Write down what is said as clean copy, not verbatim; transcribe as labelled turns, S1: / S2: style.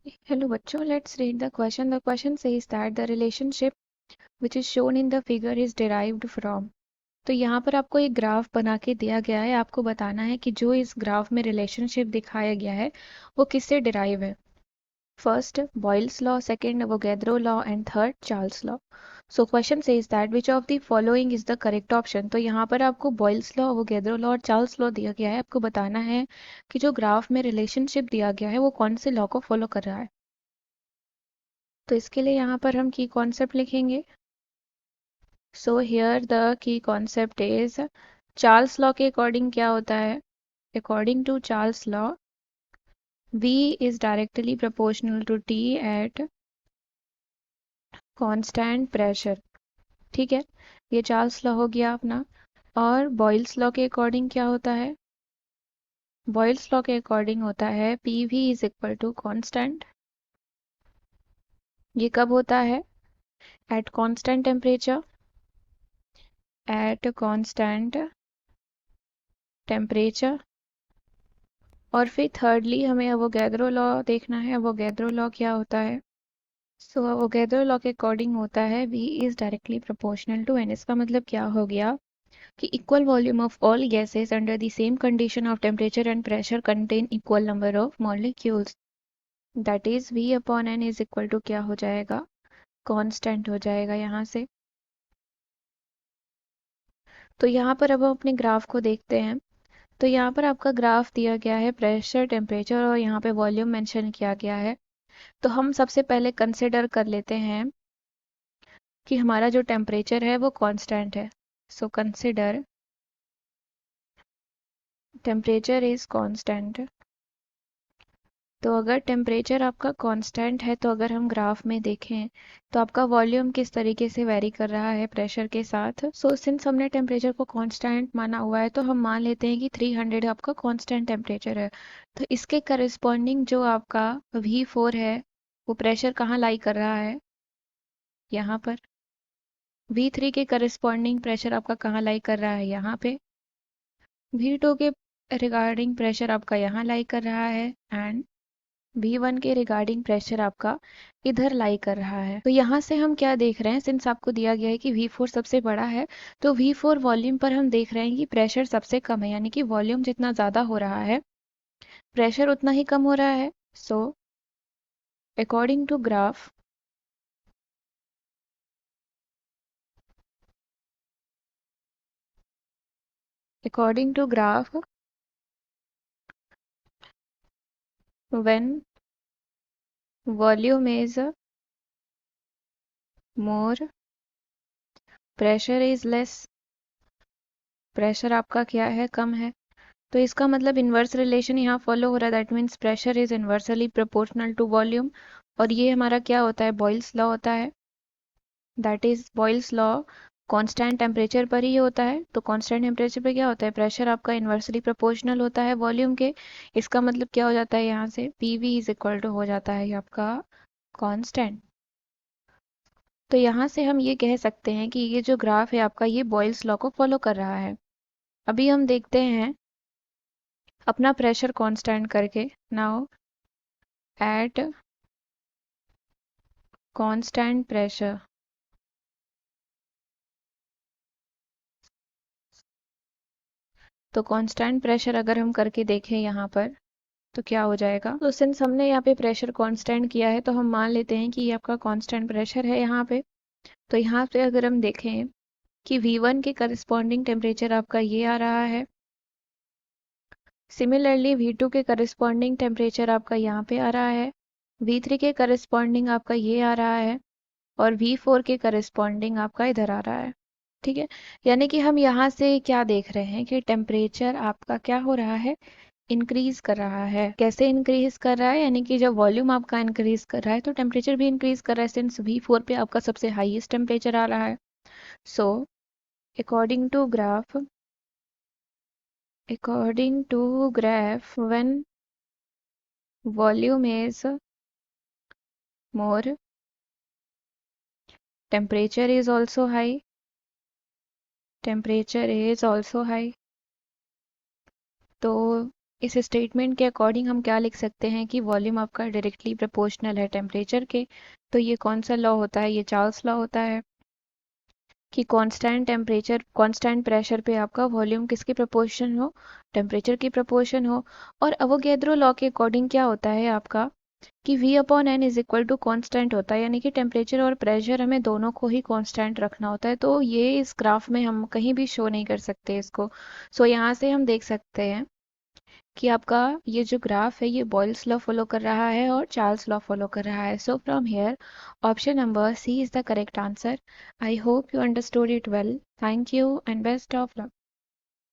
S1: Hello बच्चों, let's read the question. The question says that the relationship which is shown in the figure is derived from. तो यहाँ पर आपको एक graph बना के दिया गया है, आपको बताना है कि जो इस ग्राफ में रिलेशनशिप दिखाया गया है वो किससे डिराइव है. First Boyle's law, second Avogadro law and third Charles law. So question says that which of the following is the correct option. तो यहाँ पर आपको बॉयल्स लॉ, अवोगैड्रो लॉ और चार्ल्स लॉ दिया गया है. आपको बताना है कि जो ग्राफ में रिलेशनशिप दिया गया है वो कौन से लॉ को फॉलो कर रहा है. तो इसके लिए यहाँ पर हम की कॉन्सेप्ट लिखेंगे. So here the key concept is Charles law के अकॉर्डिंग क्या होता है. According to Charles law V is directly proportional to T at constant pressure. ठीक है, ये चार्ल्स लॉ हो गया अपना. और बॉयल्स लॉ के अकॉर्डिंग क्या होता है. बॉयल्स लॉ के अकॉर्डिंग होता है PV is equal to constant. ये कब होता है. At constant temperature. At constant temperature. और फिर थर्डली हमें अवोगैड्रो लॉ देखना है. अवोगैड्रो लॉ क्या होता है. सो अवोगैड्रो लॉ के अकॉर्डिंग होता है V is directly proportional to N. इसका मतलब क्या हो गया कि equal volume of all gases under the same condition of temperature and pressure contain equal number of molecules. That is V upon N is equal to क्या हो जाएगा, constant हो जाएगा यहाँ से. तो यहाँ पर अब हम अपने ग्राफ को देखते हैं. तो यहाँ पर आपका ग्राफ दिया गया है, प्रेशर, टेम्परेचर और यहाँ पे वॉल्यूम मेंशन किया गया है. तो हम सबसे पहले कंसिडर कर लेते हैं कि हमारा जो टेम्परेचर है वो कांस्टेंट है. So consider temperature is constant. तो अगर टेम्परेचर आपका कांस्टेंट है तो अगर हम ग्राफ में देखें तो आपका वॉल्यूम किस तरीके से वेरी कर रहा है प्रेशर के साथ. सो सिंस हमने टेम्परेचर को कांस्टेंट माना हुआ है तो हम मान लेते हैं कि 300 आपका कांस्टेंट टेम्परेचर है. तो इसके करस्पॉन्डिंग जो आपका V4 है वो प्रेशर कहाँ लाई कर रहा है, यहाँ पर. V3 के करस्पॉन्डिंग प्रेशर आपका कहाँ लाई कर रहा है, यहाँ पे. V2 के रिगार्डिंग प्रेशर आपका यहाँ लाई कर रहा है. एंड V1 के रिगार्डिंग प्रेशर आपका इधर लाई कर रहा है. तो यहाँ से हम क्या देख रहे हैं, सिंस आपको दिया गया है कि V4 सबसे बड़ा है तो V4 वॉल्यूम पर हम देख रहे हैं कि प्रेशर सबसे कम है, यानी कि वॉल्यूम जितना ज़्यादा हो रहा है प्रेशर उतना ही कम हो रहा है. So according to graph according to graph when volume is more pressure is less. Pressure आपका क्या है, कम है. तो इसका मतलब इन्वर्स रिलेशन यहाँ फॉलो हो रहा है. That means pressure is inversely proportional to volume. और ये हमारा क्या होता है, बॉयल्स लॉ होता है. That is Boyle's law constant temperature पर ही होता है. तो कांस्टेंट टेम्परेचर पे क्या होता है, प्रेशर आपका इन्वर्सली प्रोपोर्शनल होता है वॉल्यूम के. इसका मतलब क्या हो जाता है, यहाँ से PV इज इक्वल टू हो जाता है आपका कांस्टेंट. तो यहाँ से हम ये कह सकते हैं कि ये जो ग्राफ है आपका ये बॉयल्स लॉ को फॉलो कर रहा है. अभी हम देखते हैं अपना प्रेशर कांस्टेंट करके. नाउ एट कांस्टेंट प्रेशर, तो कांस्टेंट प्रेशर अगर हम करके देखें यहाँ पर तो क्या हो जाएगा. तो सिंस हमने यहाँ पे प्रेशर कांस्टेंट किया है तो हम मान लेते हैं कि ये आपका कांस्टेंट प्रेशर है यहाँ पे. तो यहाँ पे अगर हम देखें कि V1 के करस्पॉन्डिंग टेम्परेचर आपका ये आ रहा है. सिमिलरली V2 के करस्पॉन्डिंग टेम्परेचर आपका यहाँ पे आ रहा है. V3 के करस्पॉन्डिंग आपका ये आ रहा है. और V4 के करस्पॉन्डिंग आपका इधर आ रहा है. ठीक है, यानी कि हम यहाँ से क्या देख रहे हैं कि टेम्परेचर आपका क्या हो रहा है, इंक्रीज कर रहा है. कैसे इंक्रीज कर रहा है, यानी कि जब वॉल्यूम आपका इंक्रीज कर रहा है तो टेम्परेचर भी इंक्रीज कर रहा है. सिंस V4 पे आपका सबसे हाईएस्ट टेम्परेचर आ रहा है. So according to graph when volume is more temperature is also high. Temperature is also high. तो इस स्टेटमेंट के अकॉर्डिंग हम क्या लिख सकते हैं कि वॉल्यूम आपका डायरेक्टली प्रोपोर्शनल है टेम्परेचर के। तो ये कौन सा लॉ होता है? ये चार्ल्स लॉ होता है कि कांस्टेंट टेम्परेचर कांस्टेंट प्रेशर पे आपका वॉल्यूम किसके प्रोपोर्शन हो? टेम्परेचर की प्रोपोर्शन हो। और अवोगैद्रो लॉ के अकॉर्डिंग क्या होता है आपका कि V upon N is equal to constant होता है, यानी कि टेम्परेचर और प्रेशर हमें दोनों को ही कांस्टेंट रखना होता है। तो ये इस ग्राफ में हम कहीं भी शो नहीं कर सकते इसको। सो यहाँ से हम देख सकते हैं कि आपका ये जो ग्राफ है ये बॉयल्स लॉ फॉलो कर रहा है और चार्ल्स लॉ फॉलो कर रहा है। So from here option number C is the correct answer. I hope you understood it well. Thank you and best of luck.